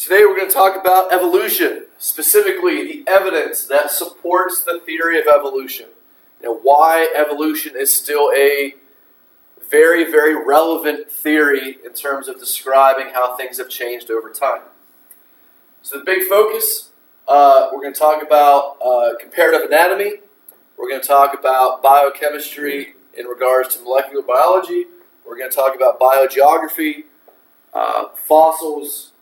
Today we're going to talk about evolution, specifically the evidence that supports the theory of evolution, and why evolution is still a very, very relevant theory in terms of describing how things have changed over time. So the big focus, we're going to talk about comparative anatomy, we're going to talk about biochemistry in regards to molecular biology, we're going to talk about biogeography, fossils,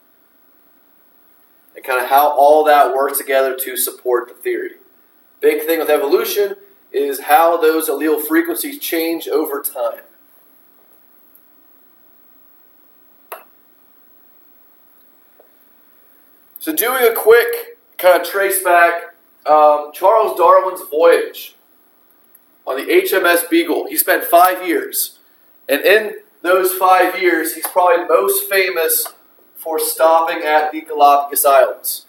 and kind of how all that works together to support the theory. Big thing with evolution is how those allele frequencies change over time. So doing a quick kind of trace back, Charles Darwin's voyage on the HMS Beagle, he spent 5 years. And in those 5 years, he's probably most famous for stopping at the Galapagos Islands.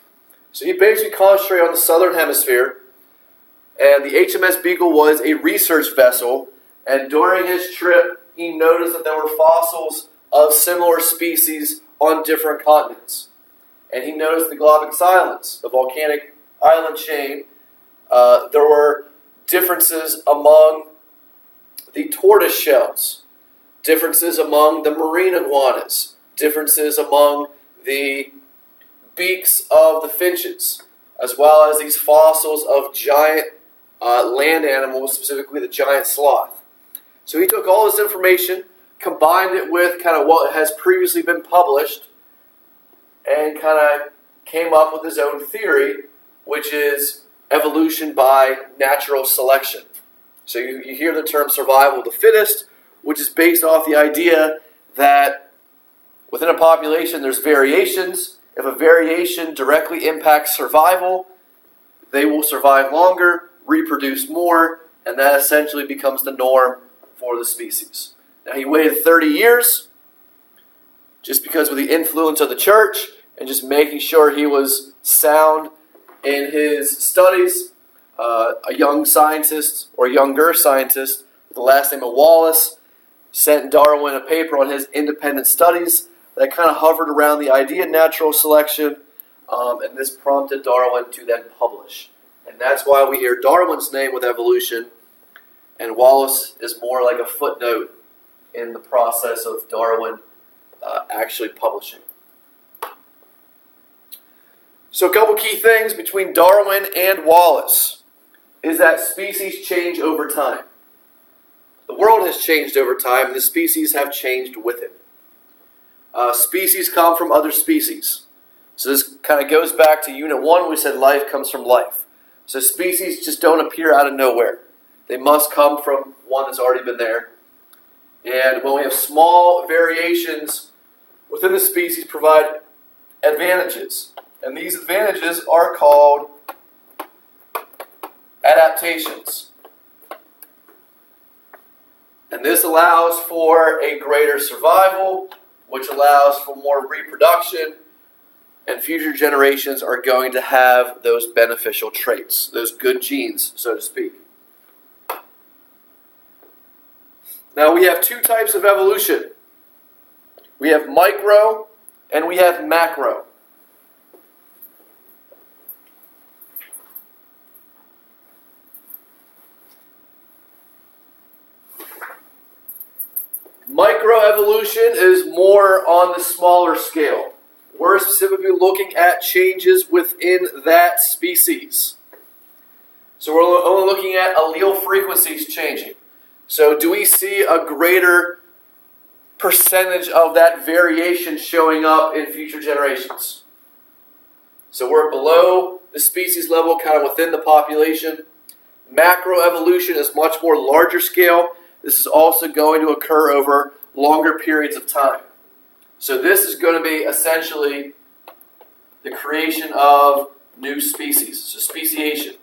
So he basically concentrated on the southern hemisphere, and the HMS Beagle was a research vessel, and during his trip, he noticed that there were fossils of similar species on different continents. And he noticed the Galapagos Islands, the volcanic island chain. There were differences among the tortoise shells, differences among the marine iguanas, differences among the beaks of the finches, as well as these fossils of giant land animals, specifically the giant sloth. So he took all this information, combined it with kind of what has previously been published, and kind of came up with his own theory, which is evolution by natural selection. So you hear the term survival of the fittest, which is based off the idea that within a population there's variations. If a variation directly impacts survival, they will survive longer, reproduce more, and that essentially becomes the norm for the species. Now he waited 30 years, just because of the influence of the church and just making sure he was sound in his studies. A young scientist, or younger scientist, with the last name of Wallace, sent Darwin a paper on his independent studies that kind of hovered around the idea of natural selection, and this prompted Darwin to then publish. And that's why we hear Darwin's name with evolution, and Wallace is more like a footnote in the process of Darwin actually publishing. So a couple key things between Darwin and Wallace is that species change over time. The world has changed over time, and the species have changed with it. Species come from other species. So this kind of goes back to Unit 1, we said life comes from life. So species just don't appear out of nowhere. They must come from one that's already been there. And when we have small variations within the species, provide advantages. And these advantages are called adaptations. And this allows for a greater survival, which allows for more reproduction, and future generations are going to have those beneficial traits, those good genes, so to speak. Now we have two types of evolution. We have micro and we have macro. Microevolution is more on the smaller scale. We're specifically looking at changes within that species. So we're only looking at allele frequencies changing. So do we see a greater percentage of that variation showing up in future generations? So we're below the species level, kind of within the population. Macroevolution is much more larger scale. This is also going to occur over longer periods of time. So this is going to be essentially the creation of new species, so speciation.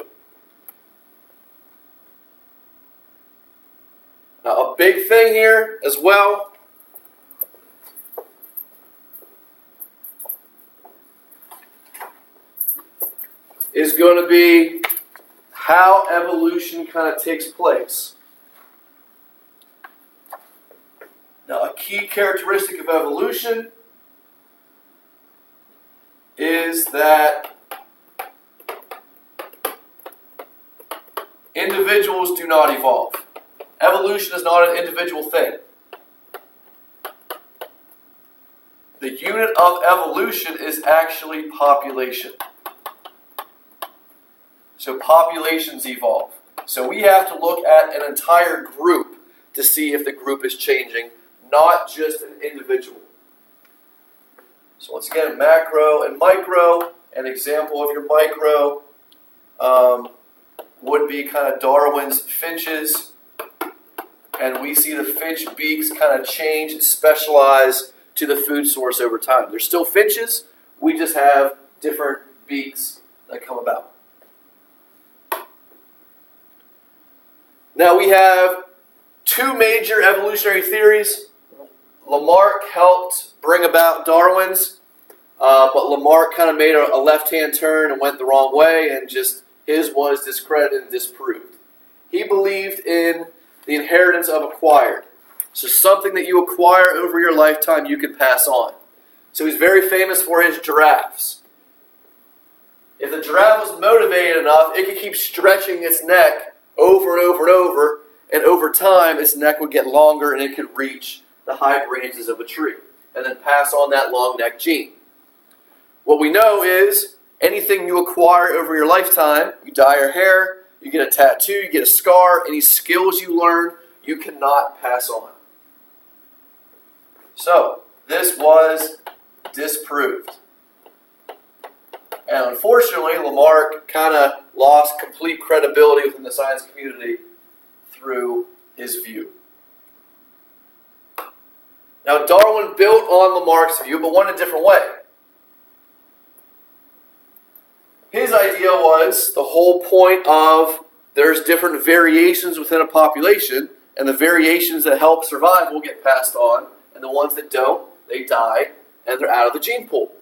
Now a big thing here as well is going to be how evolution kind of takes place. Now, a key characteristic of evolution is that individuals do not evolve. Evolution is not an individual thing. The unit of evolution is actually population. So populations evolve. So we have to look at an entire group to see if the group is changing, not just an individual. So once again, macro and micro. An example of your micro would be kind of Darwin's finches. And we see the finch beaks kind of change and specialize to the food source over time. They're still finches, we just have different beaks that come about. Now we have two major evolutionary theories. Lamarck helped bring about Darwin's, but Lamarck kind of made a left-hand turn and went the wrong way, and just his was discredited and disproved. He believed in the inheritance of acquired. So something that you acquire over your lifetime you can pass on. So he's very famous for his giraffes. If the giraffe was motivated enough, it could keep stretching its neck over and over and over, and over time its neck would get longer and it could reach the high branches of a tree and then pass on that long neck gene. What we know is anything you acquire over your lifetime, you dye your hair, you get a tattoo, you get a scar, any skills you learn, you cannot pass on. So, this was disproved. And unfortunately, Lamarck kind of lost complete credibility within the science community through his view. Now, Darwin built on Lamarck's view, but went a different way. His idea was the whole point of there's different variations within a population, and the variations that help survive will get passed on, and the ones that don't, they die, and they're out of the gene pool.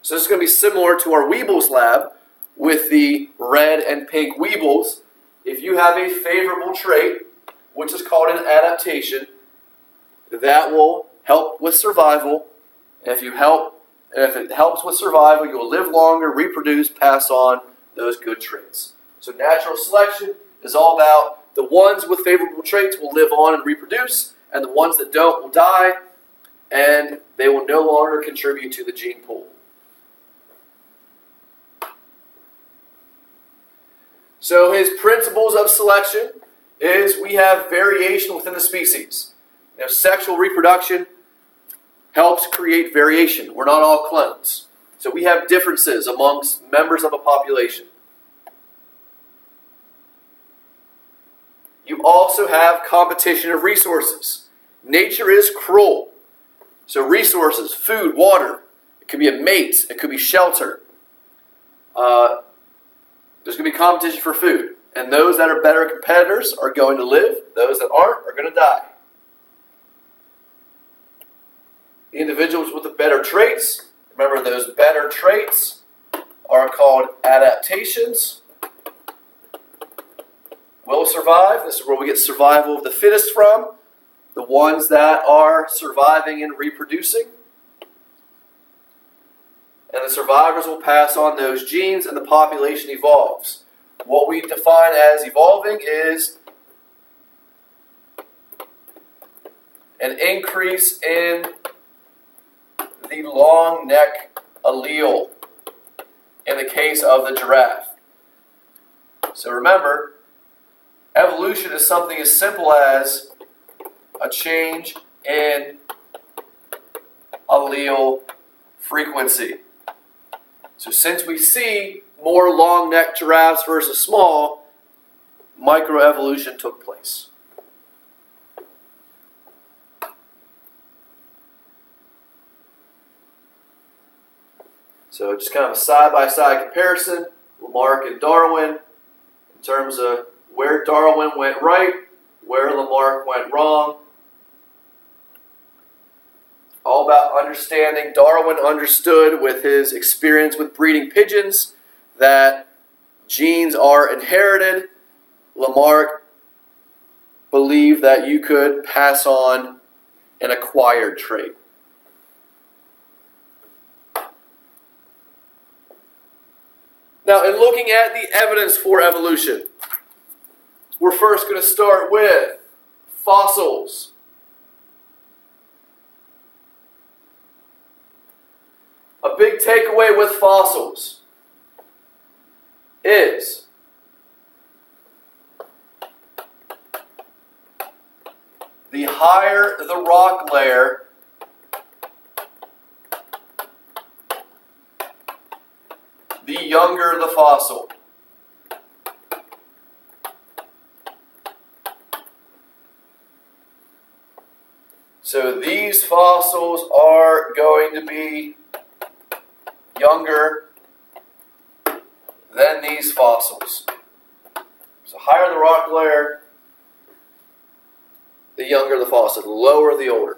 So this is going to be similar to our Weebles lab with the red and pink Weebles. If you have a favorable trait, which is called an adaptation, that will help with survival. And if it helps with survival, you'll live longer, reproduce, pass on those good traits. So natural selection is all about the ones with favorable traits will live on and reproduce, and the ones that don't will die, and they will no longer contribute to the gene pool. So his principles of selection is we have variation within the species. Sexual reproduction helps create variation. We're not all clones. So we have differences amongst members of a population. You also have competition of resources. Nature is cruel. So resources, food, water, it could be a mate, it could be shelter. There's going to be competition for food. And those that are better competitors are going to live. Those that aren't are going to die. The individuals with the better traits, remember those better traits are called adaptations, will survive. This is where we get survival of the fittest from. The ones that are surviving and reproducing. And the survivors will pass on those genes and the population evolves. What we define as evolving is an increase in the long neck allele in the case of the giraffe. So remember, evolution is something as simple as a change in allele frequency. So since we see more long-necked giraffes versus small, microevolution took place. So just kind of a side-by-side comparison, Lamarck and Darwin, in terms of where Darwin went right, where Lamarck went wrong. All about understanding. Darwin understood with his experience with breeding pigeons that genes are inherited. Lamarck believed that you could pass on an acquired trait. Now, in looking at the evidence for evolution, we're first going to start with fossils. A big takeaway with fossils is the higher the rock layer, the younger the fossil. So these fossils are going to be younger than these fossils. So higher the rock layer, the younger the fossil, the lower the older.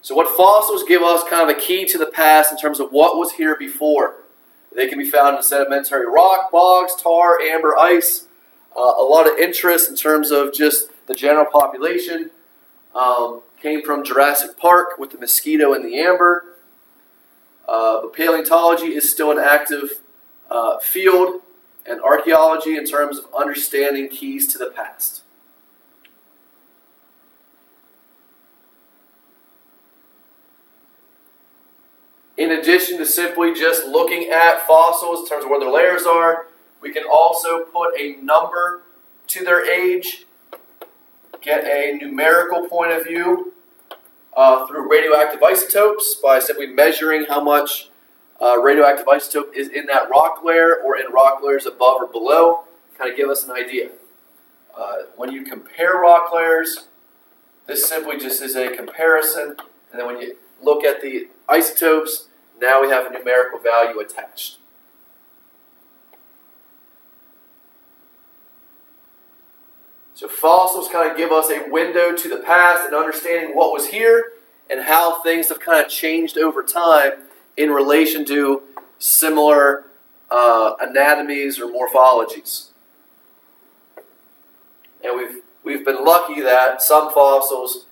So what fossils give us kind of a key to the past in terms of what was here before. They can be found in sedimentary rock, bogs, tar, amber, ice. A lot of interest in terms of just the general population. Came from Jurassic Park with the mosquito and the amber. But paleontology is still an active field, and archaeology in terms of understanding keys to the past. In addition to simply just looking at fossils in terms of where their layers are, we can also put a number to their age, get a numerical point of view through radioactive isotopes by simply measuring how much radioactive isotope is in that rock layer or in rock layers above or below, kind of give us an idea. When you compare rock layers, this simply just is a comparison, and then when you look at the isotopes, now we have a numerical value attached. So fossils kind of give us a window to the past and understanding what was here and how things have kind of changed over time in relation to similar anatomies or morphologies. And we've been lucky that some fossils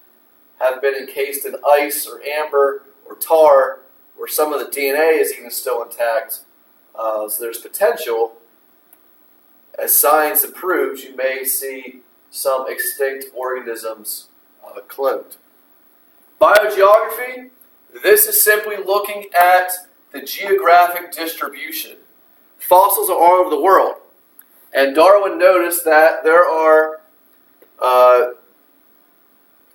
have been encased in ice or amber or tar, where some of the DNA is even still intact. So there's potential, as science improves, you may see some extinct organisms cloned. Biogeography, this is simply looking at the geographic distribution. Fossils are all over the world, and Darwin noticed that there are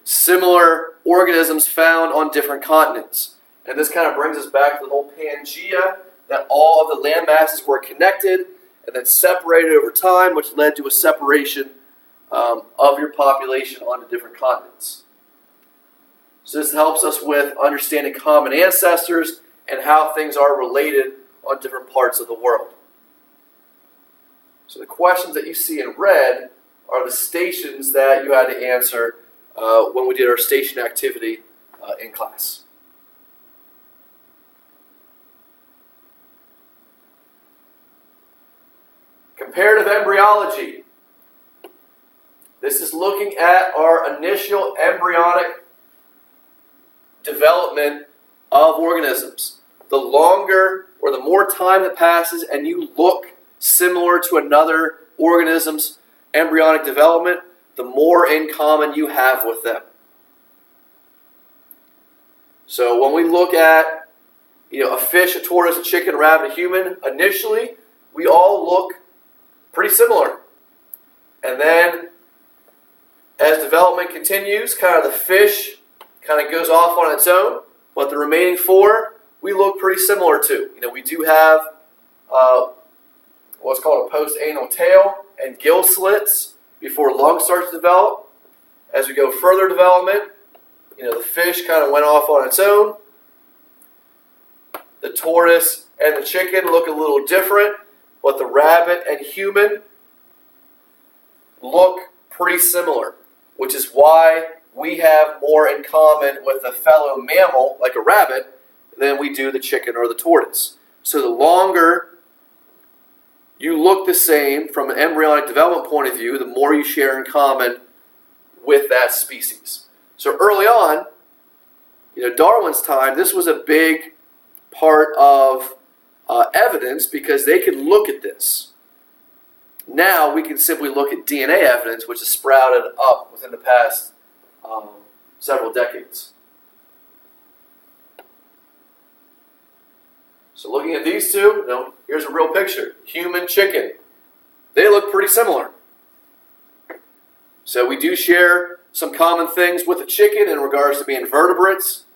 similar organisms found on different continents. And this kind of brings us back to the whole Pangea, that all of the land masses were connected and then separated over time, which led to a separation of your population onto different continents. So this helps us with understanding common ancestors and how things are related on different parts of the world. So the questions that you see in red are the stations that you had to answer when we did our station activity in class. Comparative embryology. This is looking at our initial embryonic development of organisms. The longer or the more time that passes and you look similar to another organism's embryonic development, the more in common you have with them. So when we look at a fish, a tortoise, a chicken, a rabbit, a human, initially we all look pretty similar. And then as development continues, kind of the fish kind of goes off on its own, but the remaining four we look pretty similar to. We do have what's called a post-anal tail and gill slits before lungs start to develop. As we go further development, the fish kind of went off on its own. The tortoise and the chicken look a little different, but the rabbit and human look pretty similar, which is why we have more in common with a fellow mammal, like a rabbit, than we do the chicken or the tortoise. So the longer you look the same from an embryonic development point of view, the more you share in common with that species. So early on, Darwin's time, this was a big part of evidence because they could look at this. Now we can simply look at DNA evidence, which has sprouted up within the past several decades. So looking at these two, here's a real picture. Human, chicken. They look pretty similar. So we do share some common things with the chicken in regards to being vertebrates.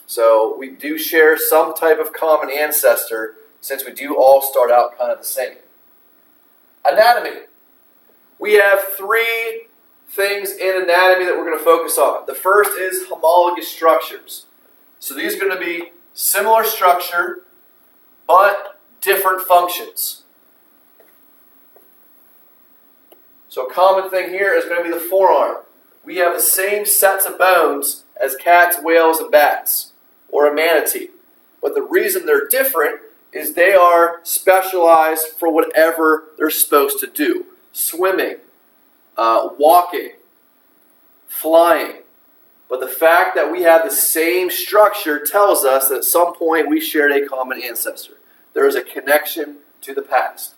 So we do share some type of common ancestor since we do all start out kind of the same. Anatomy. We have three things in anatomy that we're going to focus on. The first is homologous structures. So these are going to be similar structure, but different functions. So a common thing here is going to be the forearm. We have the same sets of bones as cats, whales, and bats, or a manatee. But the reason they're different is they are specialized for whatever they're supposed to do. Swimming, walking, flying. But the fact that we have the same structure tells us that at some point we shared a common ancestor. There is a connection to the past.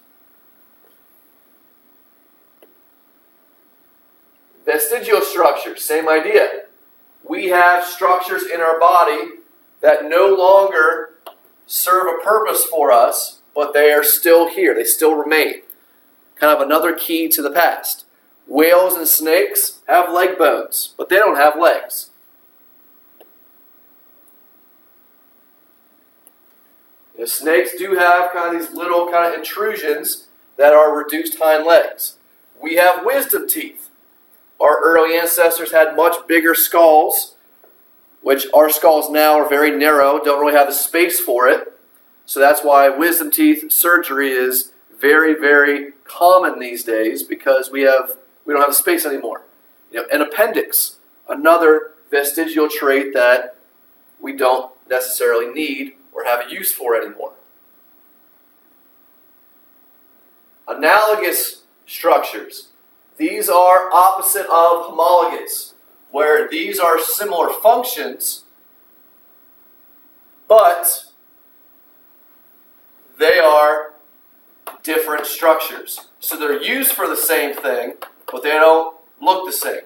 Vestigial structures, same idea. We have structures in our body that no longer serve a purpose for us, but they are still here. They still remain. Kind of another key to the past. Whales and snakes have leg bones, but they don't have legs. Snakes do have kind of these little kind of intrusions that are reduced hind legs. We have wisdom teeth. Our early ancestors had much bigger skulls, which our skulls now are very narrow, don't really have the space for it. So that's why wisdom teeth surgery is very, very common these days because we don't have the space anymore. An appendix, another vestigial trait that we don't necessarily need or have a use for anymore. Analogous structures. These are opposite of homologous, where these are similar functions, but they are different structures. So they're used for the same thing, but they don't look the same.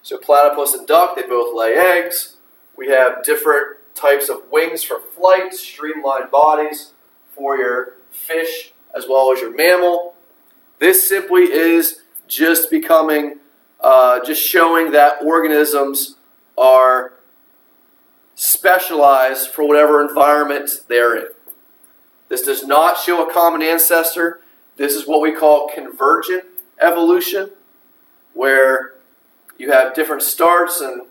So platypus and duck, they both lay eggs. We have different types of wings for flight, streamlined bodies for your fish as well as your mammal. This simply is just becoming, just showing that organisms are specialized for whatever environment they're in. This does not show a common ancestor. This is what we call convergent evolution, where you have different starts and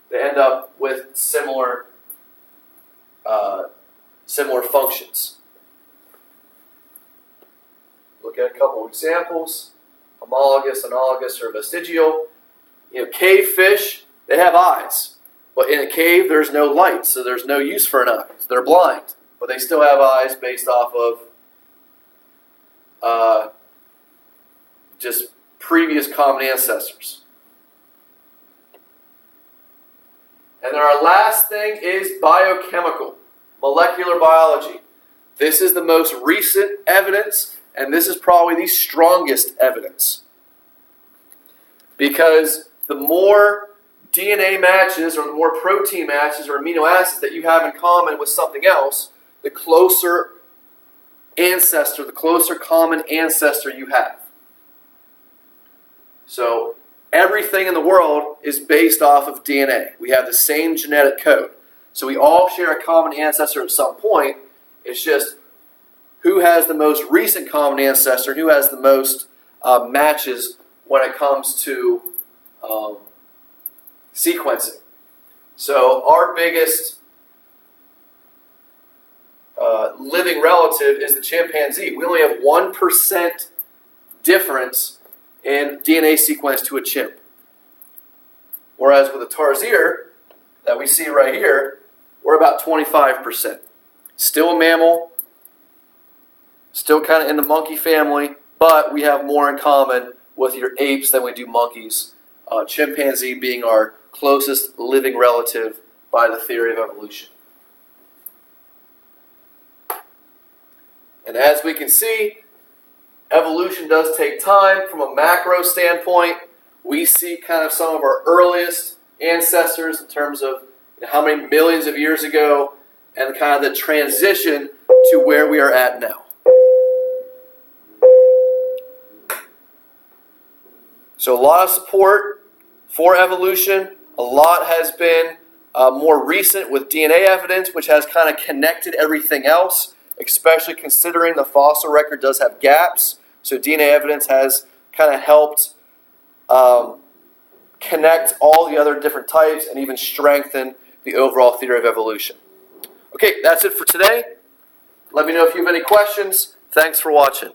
they end up with similar functions. Look at a couple of examples. Homologous, analogous, or vestigial. Cave fish, they have eyes. But in a cave, there's no light, so there's no use for an eye. So they're blind. But they still have eyes based off of just previous common ancestors. And then our last thing is biochemical, molecular biology. This is the most recent evidence, and this is probably the strongest evidence. Because the more DNA matches or the more protein matches or amino acids that you have in common with something else, the closer ancestor, the closer common ancestor you have. So everything in the world is based off of DNA. We have the same genetic code. So we all share a common ancestor at some point. It's just who has the most recent common ancestor, who has the most matches when it comes to sequencing. So our biggest living relative is the chimpanzee. We only have 1% difference in DNA sequence to a chimp. Whereas with a tarsier that we see right here, we're about 25%. Still a mammal, still kind of in the monkey family, but we have more in common with your apes than we do monkeys chimpanzee being our closest living relative by the theory of evolution. And as we can see, evolution does take time. From a macro standpoint, we see kind of some of our earliest ancestors in terms of how many millions of years ago and kind of the transition to where we are at now. So a lot of support for evolution. A lot has been more recent with DNA evidence, which has kind of connected everything else, especially considering the fossil record does have gaps. So DNA evidence has kind of helped connect all the other different types and even strengthen the overall theory of evolution. Okay, that's it for today. Let me know if you have any questions. Thanks for watching.